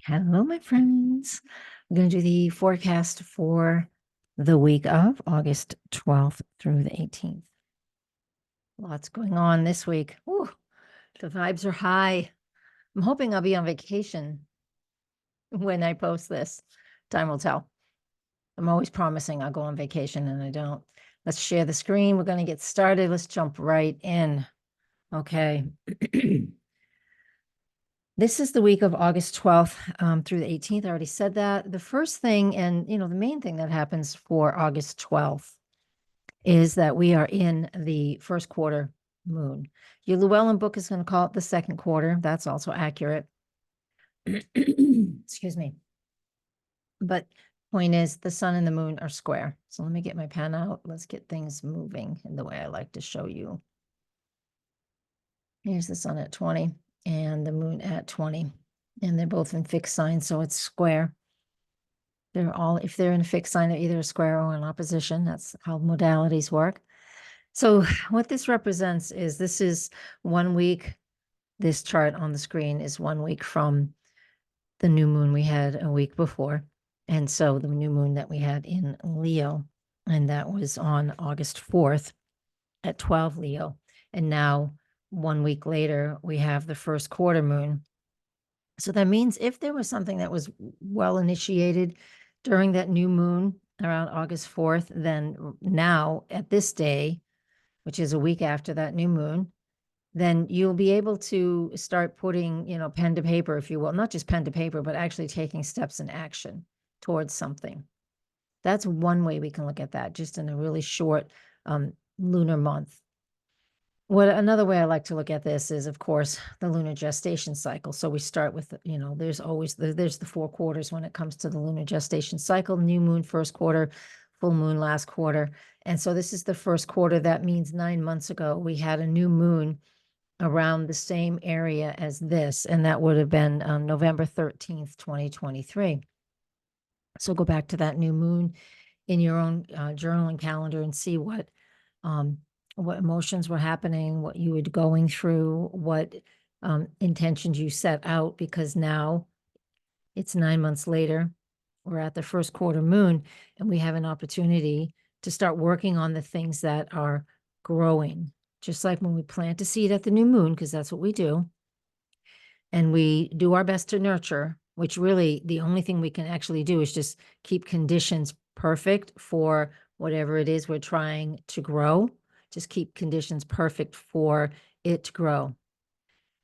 Hello, my friends. I'm going to do the forecast for the week of August 12th through the 18th. Lots going on this week. Ooh, the vibes are high. I'm hoping I'll be on vacation when I post this. Time will tell. I'm always promising I'll go on vacation and I don't. Let's share the screen. We're going to get started. Let's jump right in. Okay. This is the week of August 12th through the 18th. I already said that. The first thing, and the main thing that happens for August 12th is that we are in the first quarter moon. Your Llewellyn book is going to call it the second quarter. That's also accurate. Excuse me. But point is, the sun and the moon are square. So let me get my pen out. Let's get things moving in the way I like to show you. Here's the sun at 20 and the moon at 20. And they're both in fixed signs, so it's square. They're all, if they're in a fixed sign, they're either a square or an opposition. That's how modalities work. So what this represents is this is 1 week. This chart on the screen is 1 week from the new moon we had a week before. And so the new moon that we had in Leo, and that was on August 4th at 12 Leo. And now 1 week later, we have the first quarter moon. So that means if there was something that was well initiated during that new moon around August 4th, then now at this day, which is a week after that new moon, then you'll be able to start putting, pen to paper, if you will, not just pen to paper, but actually taking steps in action towards something. That's one way we can look at that, just in a really short lunar month. Another way I like to look at this is, of course, the lunar gestation cycle. So we start with, there's always there's the 4 quarters when it comes to the lunar gestation cycle: new moon first quarter, full moon last quarter. And so this is the first quarter. That means 9 months ago we had a new moon around the same area as this, and that would have been November 13th, 2023. So go back to that new moon in your own journaling calendar and see what emotions were happening, what you were going through, what intentions you set out, because now it's 9 months later. We're at the first quarter moon, and we have an opportunity to start working on the things that are growing. Just like when we plant a seed at the new moon, because that's what we do, and we do our best to nurture, which really the only thing we can actually do is just keep conditions perfect for whatever it is we're trying to grow. Just keep conditions perfect for it to grow.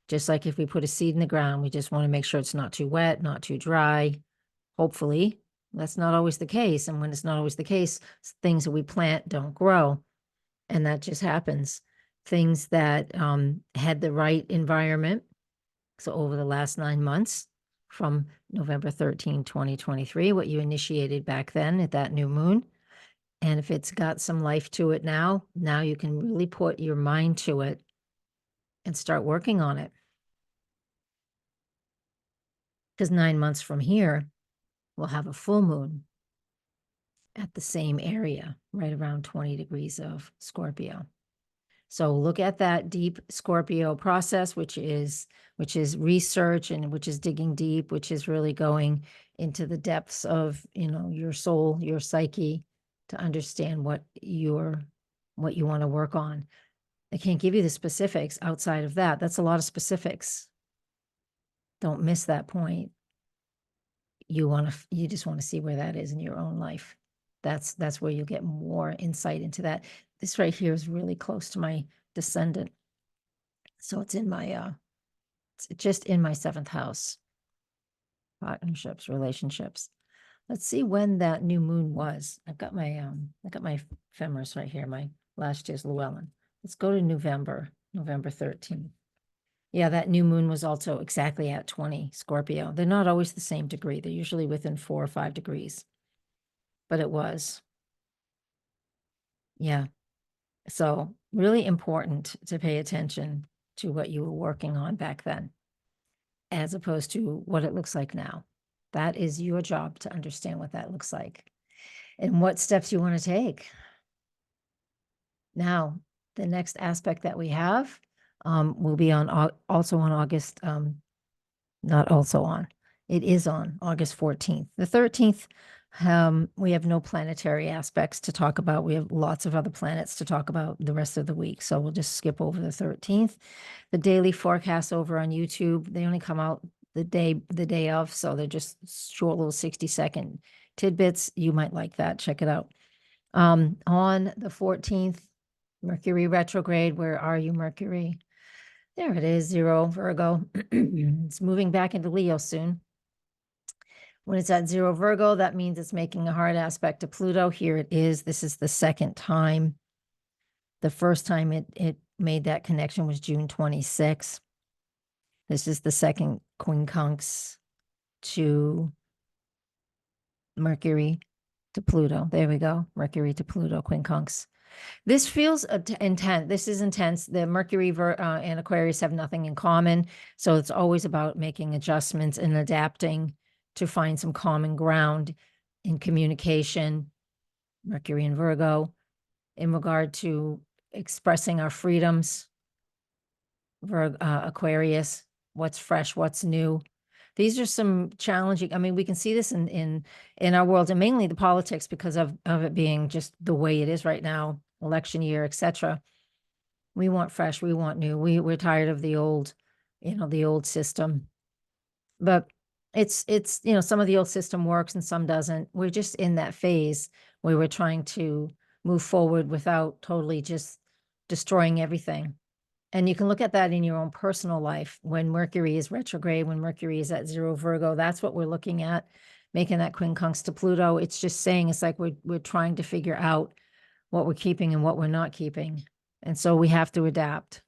Just like if we put a seed in the ground, we just want to make sure it's not too wet, not too dry. Hopefully, that's not always the case. And when it's not always the case, things that we plant don't grow. And that just happens. Things that had the right environment. So over the last 9 months, from November 13, 2023, what you initiated back then at that new moon. And if it's got some life to it now you can really put your mind to it and start working on it. Because 9 months from here, we'll have a full moon at the same area, right around 20 degrees of Scorpio. So look at that deep Scorpio process, which is research, and which is digging deep, which is really going into the depths of, your soul, your psyche, to understand what you want to work on. I can't give you the specifics outside of that. That's a lot of specifics. Don't miss that point. You just want to see where that is in your own life. That's where you'll get more insight into that. This right here is really close to my descendant. So it's in my it's just in my 7th house. Partnerships, relationships. Let's see when that new moon was. I got my ephemeris right here, my last year's Llewellyn. Let's go to November 13th. Yeah, that new moon was also exactly at 20 Scorpio. They're not always the same degree. They're usually within 4 or 5 degrees. But it was. Yeah. So really important to pay attention to what you were working on back then, as opposed to what it looks like now. That is your job to understand what that looks like and what steps you want to take. Now, the next aspect that we have will be also on August, not also on. It is on August 14th. The 13th, we have no planetary aspects to talk about. We have lots of other planets to talk about the rest of the week. So we'll just skip over the 13th. The daily forecasts over on YouTube, they only come out the day of. So they're just short little 60-second tidbits. You might like that. Check it out. On the 14th, Mercury retrograde. Where are you, Mercury? There it is, 0 Virgo. It's moving back into Leo soon. When it's at 0 Virgo, that means it's making a hard aspect to Pluto. Here it is. This is the second time. The first time it made that connection was June 26. This is the second quincunx to Mercury to Pluto. There we go. Mercury to Pluto, quincunx. This feels intense. This is intense. The Mercury and Aquarius have nothing in common. So it's always about making adjustments and adapting to find some common ground in communication. Mercury and Virgo, in regard to expressing our freedoms. Aquarius, what's fresh, what's new. These are some challenging. I mean, we can see this in our world, and mainly the politics, because of it being just the way it is right now, election year, etc. We want fresh, we want new. We're tired of the old, the old system. But it's some of the old system works and some doesn't. We're just in that phase where we're trying to move forward without totally just destroying everything. And you can look at that in your own personal life. When Mercury is retrograde, when Mercury is at 0 Virgo, that's what we're looking at, making that quincunx to Pluto. It's just saying, it's like we're trying to figure out what we're keeping and what we're not keeping. And so we have to adapt.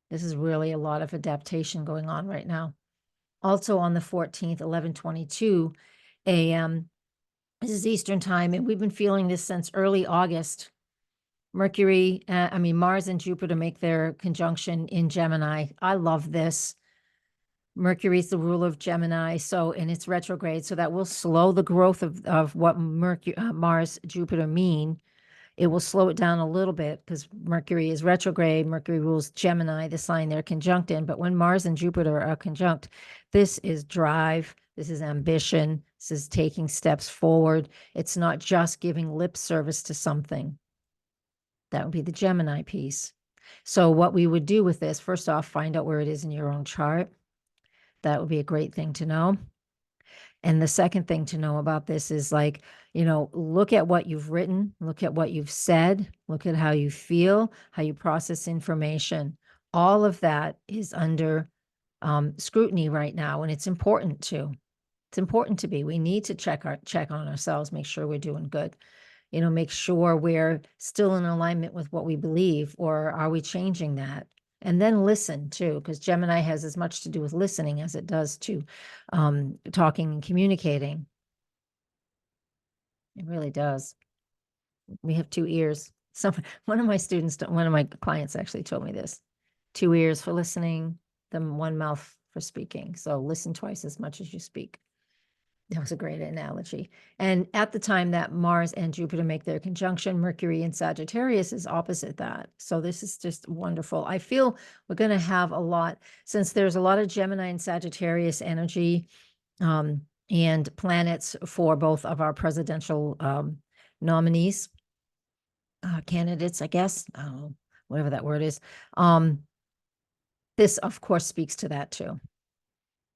This is really a lot of adaptation going on right now. Also on the 14th, 11:22 a.m., this is Eastern time, and we've been feeling this since early August. Mars and Jupiter make their conjunction in Gemini. I love this. Mercury's the ruler of Gemini, and it's retrograde, so that will slow the growth of what Mars, Jupiter mean. It will slow it down a little bit because Mercury is retrograde. Mercury rules Gemini, the sign they're conjunct in. But when Mars and Jupiter are conjunct, this is drive. This is ambition. This is taking steps forward. It's not just giving lip service to something. That would be the Gemini piece. So what we would do with this, first off, find out where it is in your own chart. That would be a great thing to know. And the second thing to know about this is, like, look at what you've written, look at what you've said, look at how you feel, how you process information. All of that is under scrutiny right now, and it's important to. It's important to be. We need to check on ourselves, make sure we're doing good. Make sure we're still in alignment with what we believe, or are we changing that? And then listen too, because Gemini has as much to do with listening as it does to talking and communicating. It really does. We have 2 ears. One of my clients actually told me this: 2 ears for listening, then 1 mouth for speaking. So listen twice as much as you speak. That was a great analogy. And at the time that Mars and Jupiter make their conjunction, Mercury in Sagittarius is opposite that. So this is just wonderful. I feel we're going to have a lot, since there's a lot of Gemini and Sagittarius energy and planets for both of our presidential nominees, candidates, I guess, whatever that word is. This, of course, speaks to that too.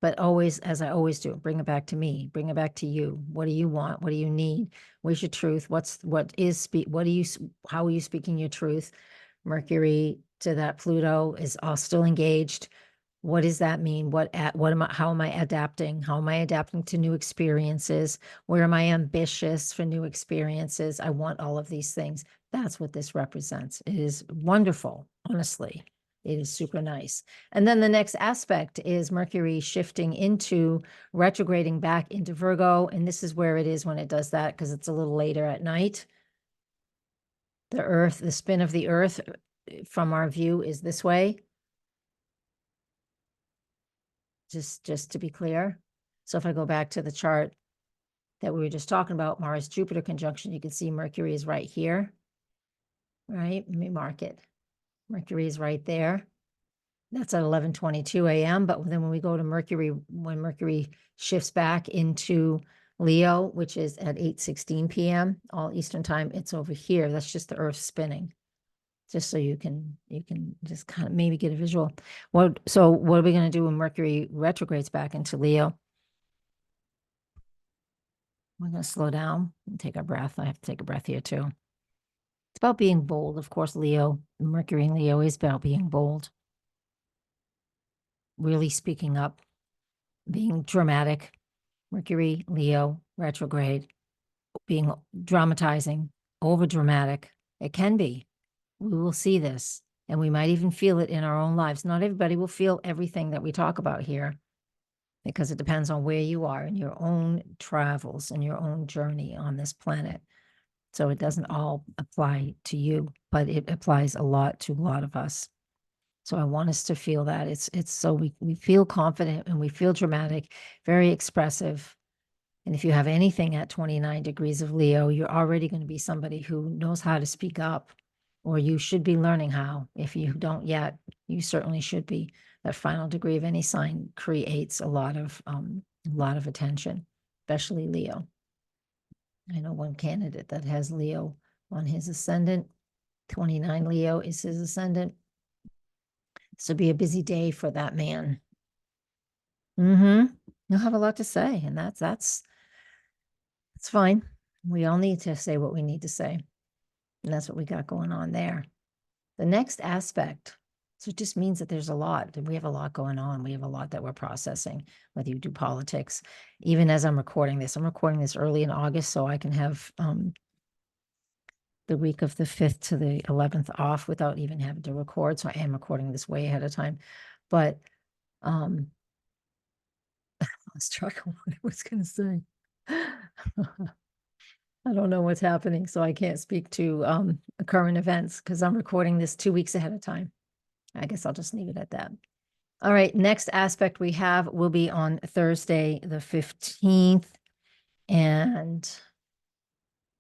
But always, as I always do, bring it back to me, bring it back to you. What do you want? What do you need? Where's your truth? How are you speaking your truth? Mercury to that Pluto is all still engaged. What does that mean? How am I adapting? How am I adapting to new experiences? Where am I ambitious for new experiences? I want all of these things. That's what this represents. It is wonderful, honestly. It is super nice. And then the next aspect is Mercury shifting into retrograding back into Virgo. And this is where it is when it does that, because it's a little later at night. The spin of the Earth from our view is this way. Just to be clear. So if I go back to the chart that we were just talking about, Mars Jupiter conjunction, you can see Mercury is right here. Right? Let me mark it. Mercury is right there. That's at 11:22 a.m. But then when we go to Mercury, when Mercury shifts back into Leo, which is at 8:16 p.m. all Eastern time, it's over here. That's just the Earth spinning. Just so you can just kind of maybe get a visual. So what are we going to do when Mercury retrogrades back into Leo? We're going to slow down and take a breath. I have to take a breath here too. It's about being bold. Of course, Mercury in Leo is about being bold, really speaking up, being dramatic. Mercury, Leo, retrograde, being dramatizing, over dramatic. It can be. We will see this, and we might even feel it in our own lives. Not everybody will feel everything that we talk about here, because it depends on where you are in your own travels and your own journey on this planet. So it doesn't all apply to you, but it applies a lot to a lot of us. So I want us to feel that it's so we feel confident and we feel dramatic, very expressive. And if you have anything at 29 degrees of Leo, you're already going to be somebody who knows how to speak up, or you should be learning how. If you don't yet, you certainly should be. That final degree of any sign creates a lot of attention, especially Leo. I know one candidate that has Leo on his ascendant. 29 Leo is his ascendant. This will be a busy day for that man. You'll have a lot to say, and that's fine. We all need to say what we need to say, and that's what we got going on there. The next aspect, so it just means that there's a lot. We have a lot going on. We have a lot that we're processing, whether you do politics. Even as I'm recording this early in August, so I can have the week of the 5th to the 11th off without even having to record. So I am recording this way ahead of time. But I was struggling what I was going to say. I don't know what's happening, so I can't speak to current events because I'm recording this 2 weeks ahead of time. I guess I'll just leave it at that. All right, next aspect we have will be on Thursday, the 15th. And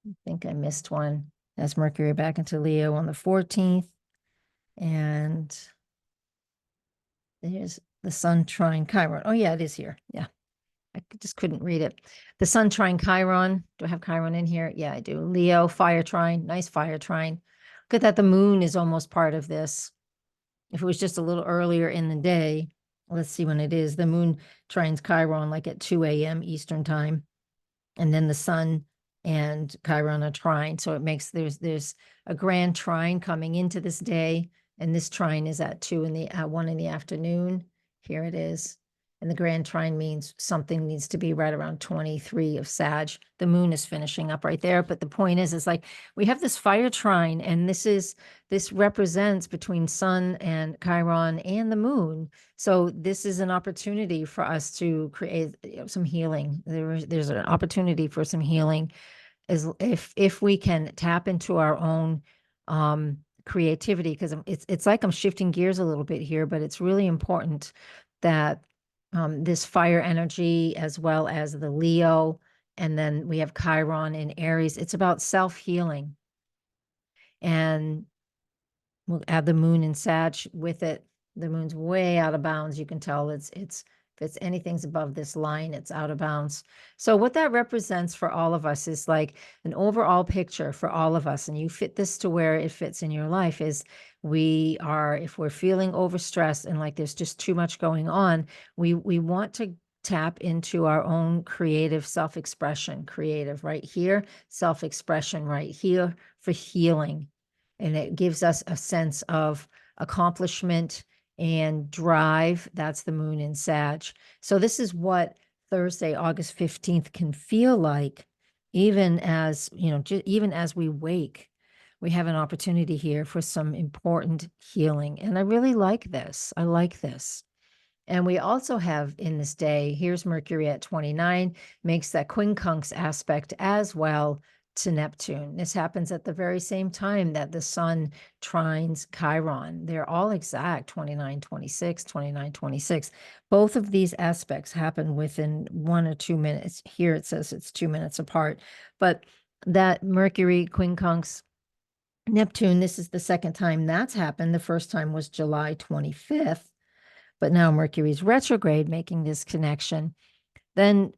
I think I missed one. That's Mercury back into Leo on the 14th. And there's the Sun trine Chiron. Oh, yeah, it is here. Yeah. I just couldn't read it. The Sun trine Chiron. Do I have Chiron in here? Yeah, I do. Leo, fire trine. Nice fire trine. Look at that. The moon is almost part of this. If it was just a little earlier in the day, let's see when it is. The moon trines Chiron like at 2 a.m. Eastern time. And then the Sun and Chiron are trine. So it makes, there's a grand trine coming into this day. And this trine is at 1 in the afternoon. Here it is. And the grand trine means something needs to be right around 23 of Sag. The moon is finishing up right there. But the point is like we have this fire trine, and this represents between Sun and Chiron and the moon. So this is an opportunity for us to create some healing. There's an opportunity for some healing, as if we can tap into our own creativity, because it's like I'm shifting gears a little bit here, but it's really important that this fire energy, as well as the Leo, and then we have Chiron in Aries. It's about self-healing. And we'll add the moon in Sag with it. The moon's way out of bounds. You can tell if anything's above this line, it's out of bounds. So what that represents for all of us is like an overall picture for all of us. And you fit this to where it fits in your life is if we're feeling overstressed and like there's just too much going on, we want to tap into our own creative self-expression, creative right here, self-expression right here for healing. And it gives us a sense of accomplishment and drive. That's the moon in Sag. So this is what Thursday, August 15th can feel like, even as, even as we wake, we have an opportunity here for some important healing. And I really like this. I like this. And we also have in this day, here's Mercury at 29, makes that quincunx aspect as well to Neptune. This happens at the very same time that the Sun trines Chiron. They're all exact 29, 26, 29, 26. Both of these aspects happen within 1 or 2 minutes. Here it says it's 2 minutes apart. But that Mercury quincunx Neptune, this is the second time that's happened. The first time was July 25th. but now Mercury's retrograde making this connection, then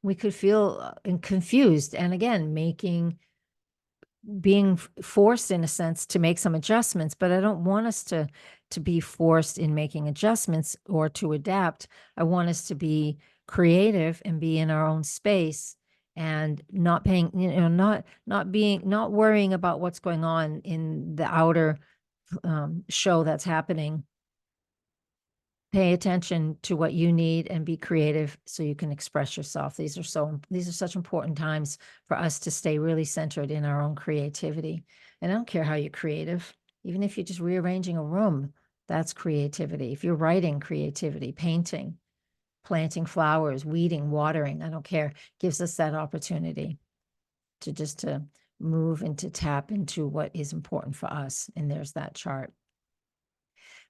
we could feel confused. And again, being forced in a sense to make some adjustments, but I don't want us to be forced in making adjustments or to adapt. I want us to be creative and be in our own space and not paying, not worrying about what's going on in the outer show that's happening. Pay attention to what you need and be creative so you can express yourself. These are such important times for us to stay really centered in our own creativity. And I don't care how you're creative, even if you're just rearranging a room, that's creativity. If you're writing, creativity, painting, planting flowers, weeding, watering, I don't care, gives us that opportunity to move and to tap into what is important for us. And there's that chart.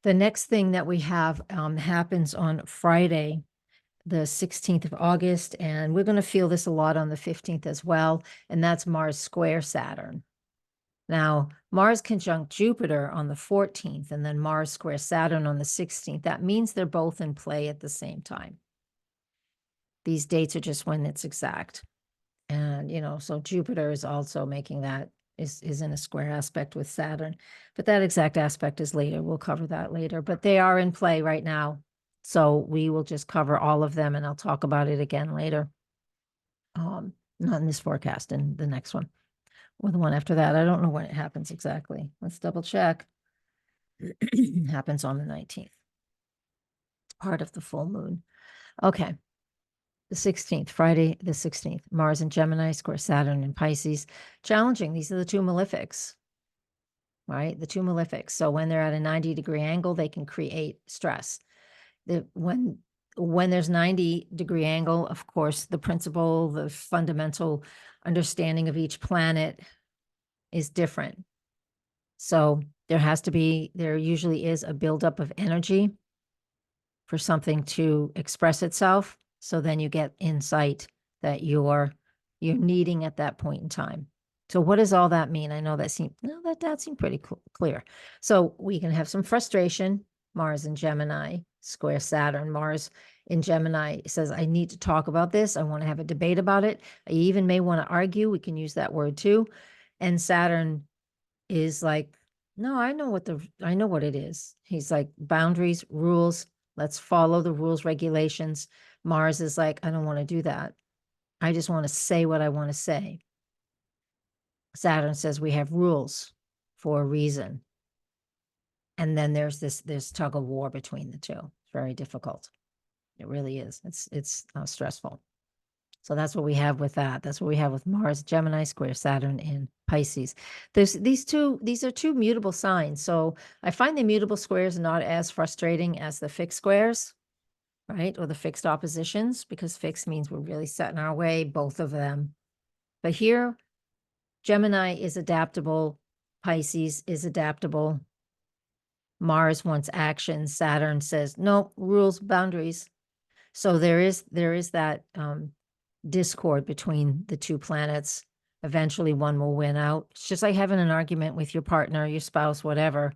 The next thing that we have happens on Friday, the 16th of August, and we're going to feel this a lot on the 15th as well, and that's Mars square Saturn. Now, Mars conjunct Jupiter on the 14th, and then Mars square Saturn on the 16th. That means they're both in play at the same time. These dates are just when it's exact. And, so Jupiter is also making that, is in a square aspect with Saturn, but that exact aspect is later. We'll cover that later, but they are in play right now. So we will just cover all of them and I'll talk about it again later. Not in this forecast, in the next one or the one after that. I don't know when it happens exactly. Let's double check. It happens on the 19th. It's part of the full moon. Okay. The 16th, Friday, the 16th, Mars in Gemini, square Saturn in Pisces. Challenging. These are the two malefics, right? The two malefics. So when they're at a 90-degree angle, they can create stress. When there's 90-degree angle, of course, the principle, the fundamental understanding of each planet is different. So there usually is a buildup of energy for something to express itself. So then you get insight that you're needing at that point in time. So what does all that mean? I know that seemed pretty clear. So we can have some frustration. Mars in Gemini, square Saturn. Mars in Gemini says, I need to talk about this. I want to have a debate about it. I even may want to argue. We can use that word too. And Saturn is like, no, I know what it is. He's like, boundaries, rules. Let's follow the rules, regulations. Mars is like, I don't want to do that. I just want to say what I want to say. Saturn says we have rules for a reason. And then there's this tug of war between the two. It's very difficult. It really is. It's stressful. So that's what we have with that. That's what we have with Mars, Gemini, square Saturn in Pisces. These are two mutable signs. So I find the mutable squares not as frustrating as the fixed squares, right? Or the fixed oppositions, because fixed means we're really set in our way, both of them. But here, Gemini is adaptable. Pisces is adaptable. Mars wants action. Saturn says, no, rules, boundaries. So there is that discord between the two planets. Eventually one will win out. It's just like having an argument with your partner, your spouse, whatever.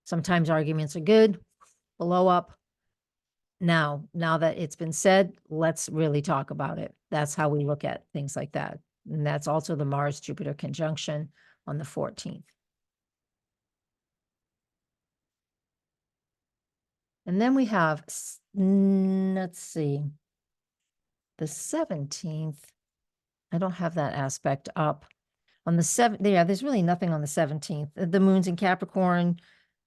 Sometimes arguments are good, blow up. Now that it's been said, let's really talk about it. That's how we look at things like that. And that's also the Mars-Jupiter conjunction on the 14th. And then we have, let's see, the 17th. I don't have that aspect up. On the 7th, yeah, there's really nothing on the 17th. The moon's in Capricorn,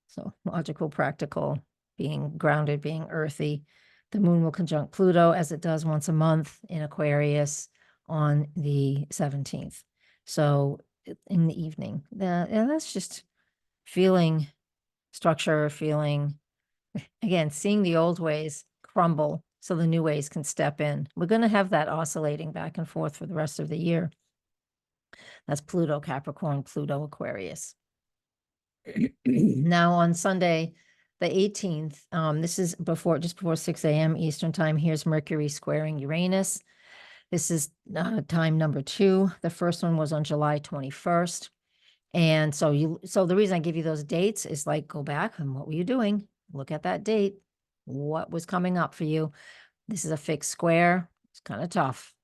so logical, practical, being grounded, being earthy. The moon will conjunct Pluto as it does once a month in Aquarius on the 17th. So in the evening, and that's just feeling structure, feeling, again, seeing the old ways crumble so the new ways can step in. We're going to have that oscillating back and forth for the rest of the year. That's Pluto, Capricorn, Pluto, Aquarius. Now on Sunday, the 18th, this is just before 6 a.m. Eastern time. Here's Mercury squaring Uranus. This is time number 2. The first one was on July 21st. And so the reason I give you those dates is like, go back and what were you doing? Look at that date. what was coming up for you. This is a fixed square. It's kind of tough.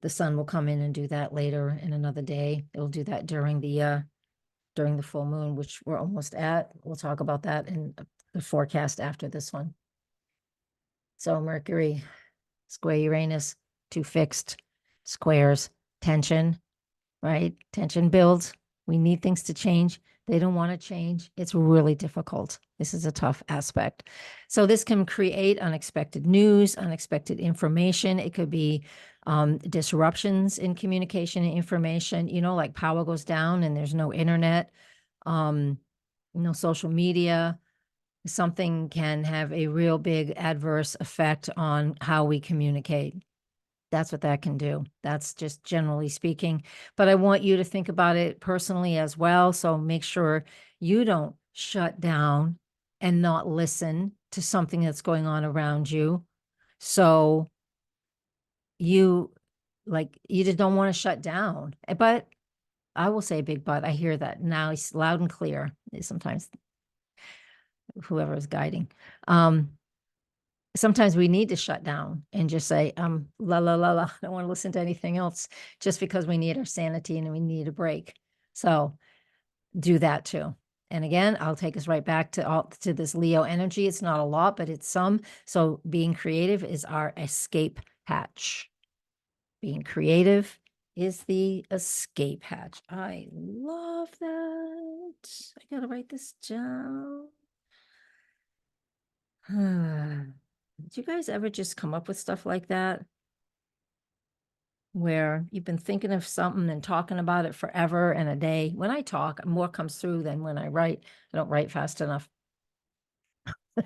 The sun will come in and do that later in another day. It'll do that during the full moon, which we're almost at. We'll talk about that in the forecast after this one. So Mercury, square Uranus, two fixed squares, tension, right? Tension builds. We need things to change. They don't want to change. It's really difficult. This is a tough aspect. So this can create unexpected news, unexpected information. It could be disruptions in communication and information, like power goes down and there's no internet, no social media. Something can have a real big adverse effect on how we communicate. That's what that can do. That's just generally speaking. But I want you to think about it personally as well. So make sure you don't shut down and not listen to something that's going on around you. So you just don't want to shut down. But I will say big but. I hear that now. It's loud and clear. Sometimes whoever is guiding. Sometimes we need to shut down and just say, la, la, la, la. I don't want to listen to anything else just because we need our sanity and we need a break. So do that too. And again, I'll take us right back to this Leo energy. It's not a lot, but it's some. So being creative is our escape hatch. Being creative is the escape hatch. I love that. I got to write this down. Did you guys ever just come up with stuff like that? Where you've been thinking of something and talking about it forever and a day. When I talk, more comes through than when I write. I don't write fast enough. I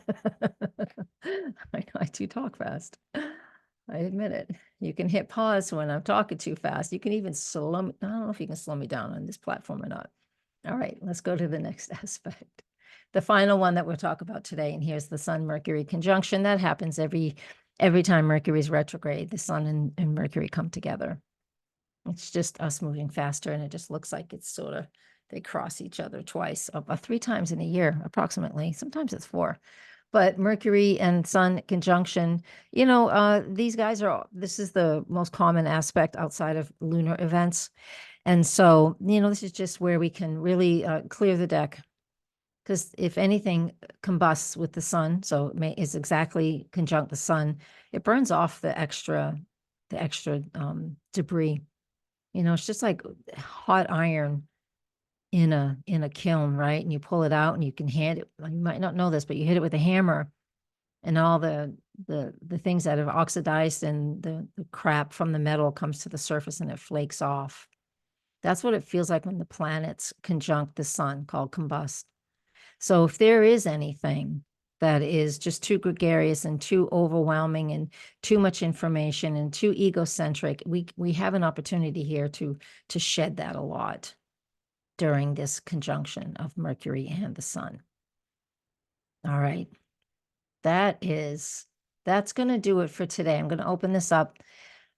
do talk fast. I admit it. You can hit pause when I'm talking too fast. You can even slow me. I don't know if you can slow me down on this platform or not. All right, let's go to the next aspect. The final one that we'll talk about today, and here's the Sun-Mercury conjunction. That happens every time Mercury's retrograde. The Sun and Mercury come together. It's just us moving faster, and it just looks like it's sort of, they cross each other twice, about 3 times in a year, approximately. Sometimes it's 4. But Mercury and Sun conjunction, these guys this is the most common aspect outside of lunar events. And so, this is just where we can really clear the deck. Because if anything combusts with the sun, so is exactly conjunct the sun, it burns off the extra debris. It's just like hot iron in a kiln, right? And you pull it out and you can hit it. You might not know this, but you hit it with a hammer, and all the things that have oxidized and the crap from the metal comes to the surface and it flakes off. That's what it feels like when the planets conjunct the sun, called combust. So if there is anything that is just too gregarious and too overwhelming and too much information and too egocentric, we have an opportunity here to shed that a lot during this conjunction of Mercury and the sun. All right. That's going to do it for today. I'm going to open this up.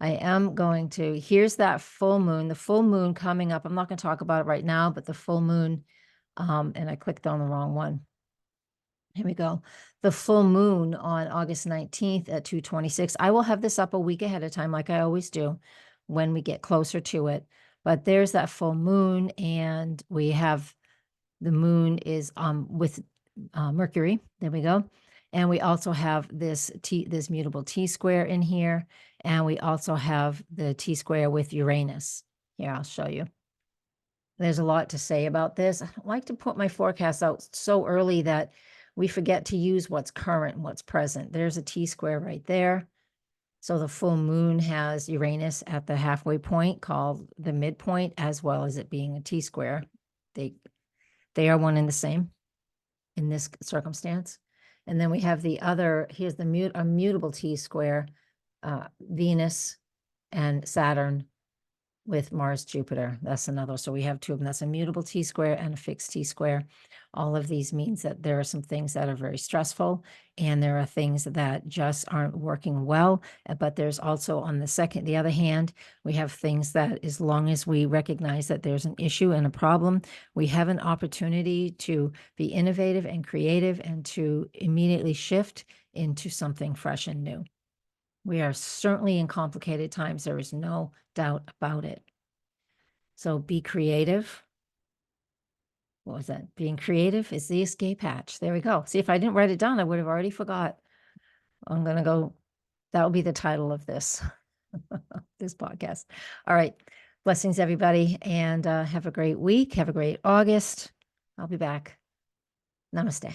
Here's that full moon, the full moon coming up. I'm not going to talk about it right now, but the full moon, and I clicked on the wrong one. Here we go. The full moon on August 19th at 2:26. I will have this up a week ahead of time, like I always do, when we get closer to it. But there's that full moon, and we have the moon is with Mercury. There we go. And we also have this mutable T-square in here. And we also have the T-square with Uranus. Here, I'll show you. There's a lot to say about this. I don't like to put my forecast out so early that we forget to use what's current and what's present. There's a T-square right there. So the full moon has Uranus at the halfway point, called the midpoint, as well as it being a T-square. They are one and the same in this circumstance. And then we have the other, here's the mutable T-square, Venus and Saturn with Mars, Jupiter. That's another. So we have 2 of them. That's a mutable T-square and a fixed T-square. All of these means that there are some things that are very stressful and there are things that just aren't working well. But there's also on the other hand, we have things that as long as we recognize that there's an issue and a problem, we have an opportunity to be innovative and creative and to immediately shift into something fresh and new. We are certainly in complicated times. There is no doubt about it. So be creative. What was that? Being creative is the escape hatch. There we go. See, if I didn't write it down, I would have already forgot. I'm going to go. That will be the title of this, this podcast. All right. Blessings, everybody. And have a great week. Have a great August. I'll be back. Namaste.